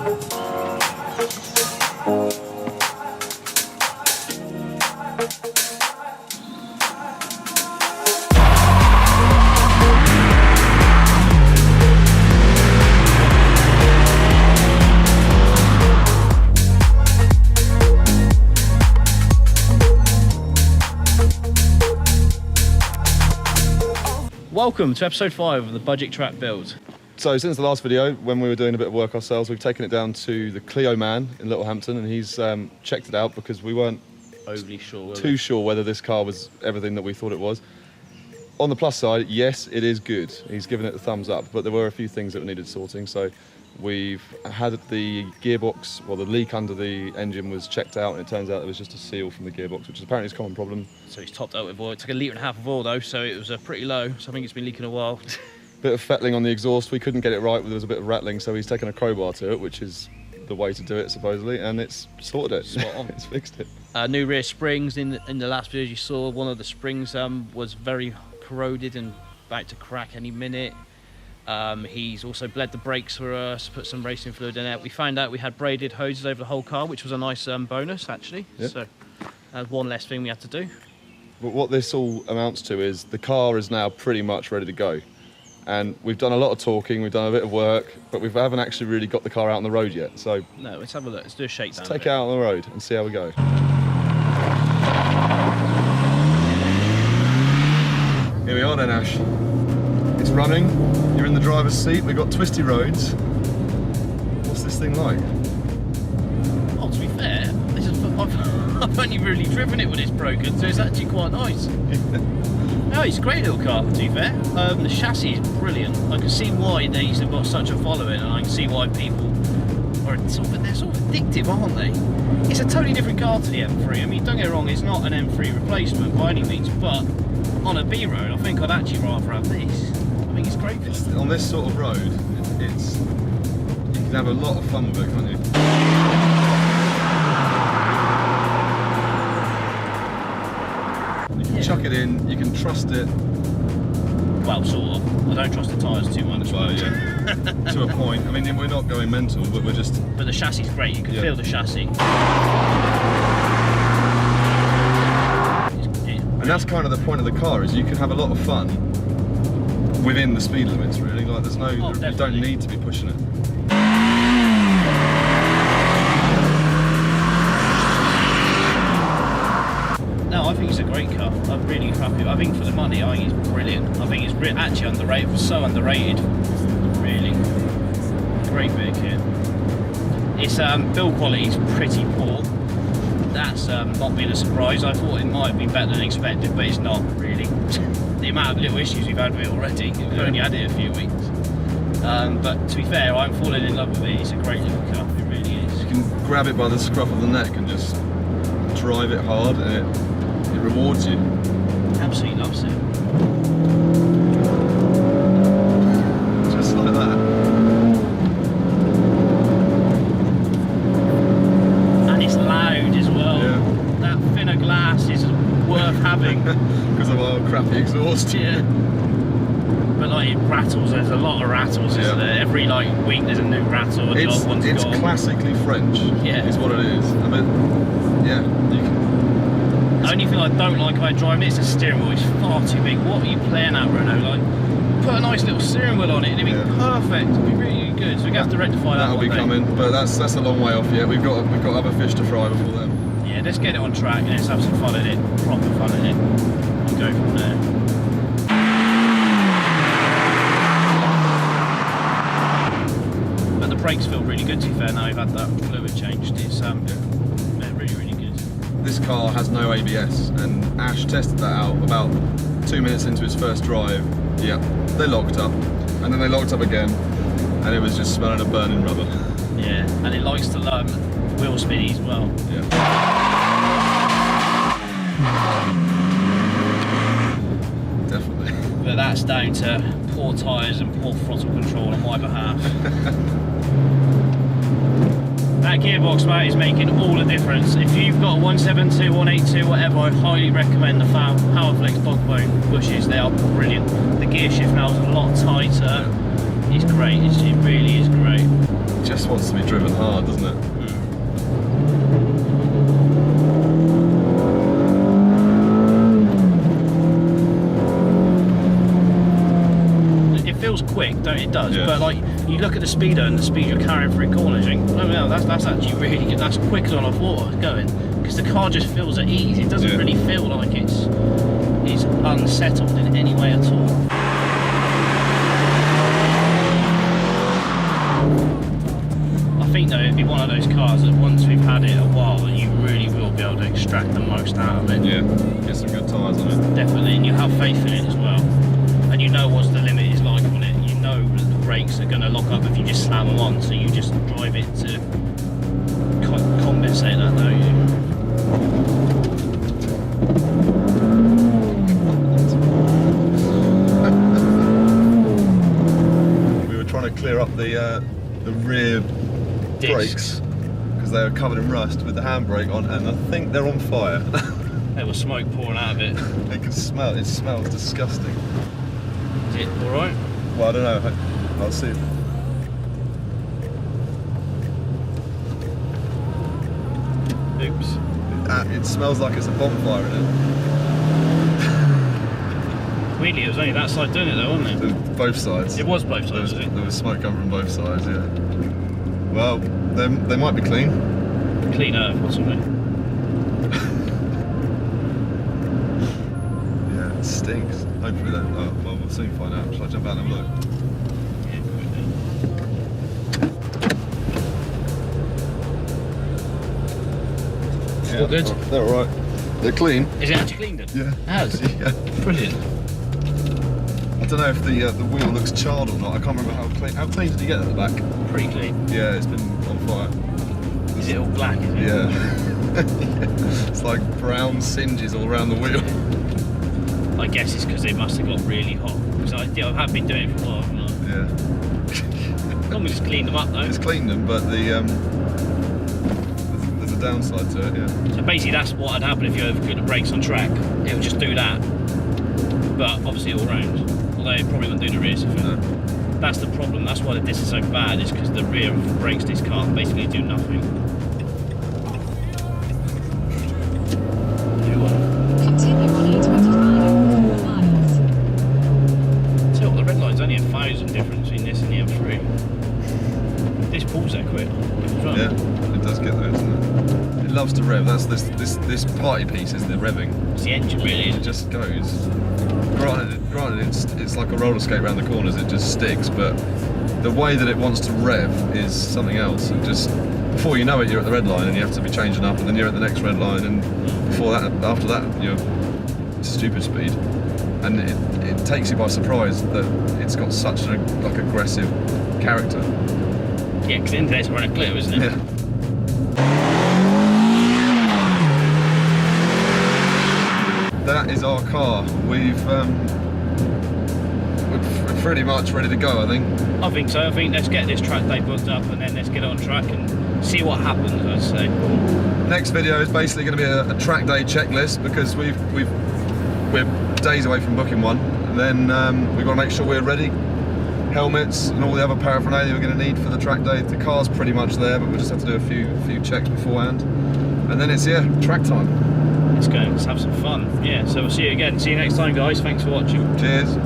Welcome to episode 5 of the Budget Track Build. So since the last video, when we were doing a bit of work ourselves, we've taken it down to the Clio man in Littlehampton, and he's checked it out because we weren't Overly sure. too sure whether this car was everything that we thought it was. On the plus side, yes, it is good. He's given it a thumbs up, but there were a few things that needed sorting. So we've had the gearbox, well, the leak under the engine was checked out, and it turns out it was just a seal from the gearbox, which is apparently a common problem. So he's topped out with oil. It took 1.5 litres of oil though, so it was pretty low. So I think it's been leaking a while. Bit of fettling on the exhaust. We couldn't get it right. There was a bit of rattling, so he's taken a crowbar to it, which is the way to do it supposedly, and it's sorted it. Spot on. It's fixed it. New rear springs. In the last video you saw, one of the springs was very corroded and about to crack any minute. He's also bled the brakes for us, put some racing fluid in it. We found out we had braided hoses over the whole car, which was a nice bonus actually. Yeah. So one less thing we had to do. But what this all amounts to is the car is now pretty much ready to go. And we've done a lot of talking, we've done a bit of work, but we haven't actually really got the car out on the road yet. So no, let's have a look. Let's do a shakedown. Let's take it out on the road and see how we go. Here we are then, Ash. It's running, you're in the driver's seat, we've got twisty roads. What's this thing like? Oh, to be fair, I've only really driven it when it's broken, so it's actually quite nice. No, it's a great little car, to be fair. The chassis is brilliant. I can see why these have got such a following, and I can see why people are they're sort of addictive, aren't they? It's a totally different car to the M3. I mean, don't get me wrong, it's not an M3 replacement by any means, but on a B road, I think I'd actually rather have this. I think it's great fun. On this sort of road, you can have a lot of fun with it, can't you? You can chuck it in, you can trust it. Well, sort of. I don't trust the tyres too much. Well, yeah. To a point. I mean, we're not going mental, but we're just... But the chassis is great, you can feel the chassis. And that's kind of the point of the car, is you can have a lot of fun within the speed limits, really. Like, there's no, you don't need to be pushing it. No, I think it's a great car. I'm really happy. I think for the money, I think it's brilliant. I think it's actually underrated. So underrated, really. Great vehicle. Its build quality is pretty poor. That's not been a surprise. I thought it might have been better than expected, but it's not really. The amount of little issues we've had with it already. We've only had it a few weeks. But to be fair, I'm falling in love with it. It's a great little car. It really is. You can grab it by the scruff of the neck and just drive it hard, and it rewards you. Absolutely loves it. Just like that. And it's loud as well. Yeah. That thinner glass is worth having. Because of our crappy exhaust. Yeah. But like it rattles, there's a lot of rattles, isn't there? Every like week there's a new rattle and the old one's It's gone. classically French, is what it is. I mean, yeah. The only thing I don't like about driving it is the steering wheel. It's far too big. What are you playing at, Renault? Like, put a nice little steering wheel on it and it'd be perfect. It'd be really good. So we're gonna have to rectify that. That'll be coming, but that's a long way off yet. We've got other fish to fry before then. Yeah, let's get it on track and let's have some fun in it, proper fun in it, and go from there. But the brakes feel really good, to be fair. Now we've had that fluid changed. It's they're really, really good. This car has no ABS, and Ash tested that out about 2 minutes into his first drive. Yeah, they locked up, and then they locked up again, and it was just smelling of burning rubber. Yeah, and it likes to learn wheel spinny as well. Yeah. Definitely. But that's down to poor tyres and poor throttle control on my behalf. That gearbox, mate, is making all the difference. If you've got a 172, 182, whatever, I highly recommend the Powerflex dog bone bushes. They are brilliant. The gear shift now is a lot tighter. It's great. It really is great. Just just wants to be driven hard, doesn't it? It feels quick, don't it? It does, Yeah. but like you look at the speedo and the speed you're carrying through corners, you think, oh no, that's actually really good. That's quicker than I thought I was going, because the car just feels at ease. It doesn't really feel like it's unsettled in any way at all. I think though it'd be one of those cars that once we've had it a while, that you really will be able to extract the most out of it. Yeah, get some good tyres on it. Definitely, and you have faith in it as well. And you know what the limit is like on it. You know that the brakes are going to lock up if you just slam them on, so you just drive it to compensate that, don't you? We were trying to clear up the rear Discs. brakes because they were covered in rust with the handbrake on, and I think they're on fire. There was smoke pouring out of it. They can smell it. It smells disgusting. Is it alright? Well, I don't know. I'll see. Oops. It smells like it's a bonfire in it. Weirdly, it was only that side doing it though, wasn't it? Both sides. It was both sides, was it? There was smoke coming from both sides, yeah. Well, they might be clean. Clean earth or something. Yeah, it stinks. Hopefully that. Oh, well, we'll soon find out. Shall I jump out and have a look? Yeah, all good? They're alright. They're clean. Is it actually cleaned then? Yeah. It has? Yeah. Brilliant. I don't know if the wheel looks charred or not. I can't remember how clean. How clean did you get at the back? Pretty clean. Yeah, it's been on fire. Is it all black, is it? Yeah. It's like brown singes all around the wheel. I guess it's because it must have got really hot. Because I have been doing it for a while, haven't I? Yeah. As long as it's cleaned them up though. It's cleaned them, but there's a downside to it, yeah. So basically that's what would happen if you overcut the brakes on track. It would just do that. But obviously all round. Although it probably wouldn't do the rear so far. No. That's the problem. That's why the disc is so bad, is because the rear brakes this car basically do nothing. Continue on A25 miles. So the red line's only 1,000 difference between this and the M3. This pulls that quick. Yeah, it does get there, doesn't it? It loves to rev. That's this party piece is the revving. It's the engine really. It just goes. Granted, it's like a roller skate around the corners. It just sticks, but the way that it wants to rev is something else. It just before you know it, you're at the red line and you have to be changing up, and then you're at the next red line, and before that, after that, you're stupid speed, and it takes you by surprise that it's got such an aggressive character. Yeah, because in there it's running a Clio, isn't it? Yeah. That is our car. We're pretty much ready to go, I think. I think so. I think let's get this track day booked up and then let's get it on track and see what happens, I'd say. Next video is basically going to be a track day checklist because we're days away from booking one. And then we've got to make sure we're ready. Helmets and all the other paraphernalia we're going to need for the track day. The car's pretty much there, but we'll just have to do a few checks beforehand. And then it's, track time. Let's go. Let's have some fun. Yeah, so we'll see you again. See you next time, guys. Thanks for watching. Cheers.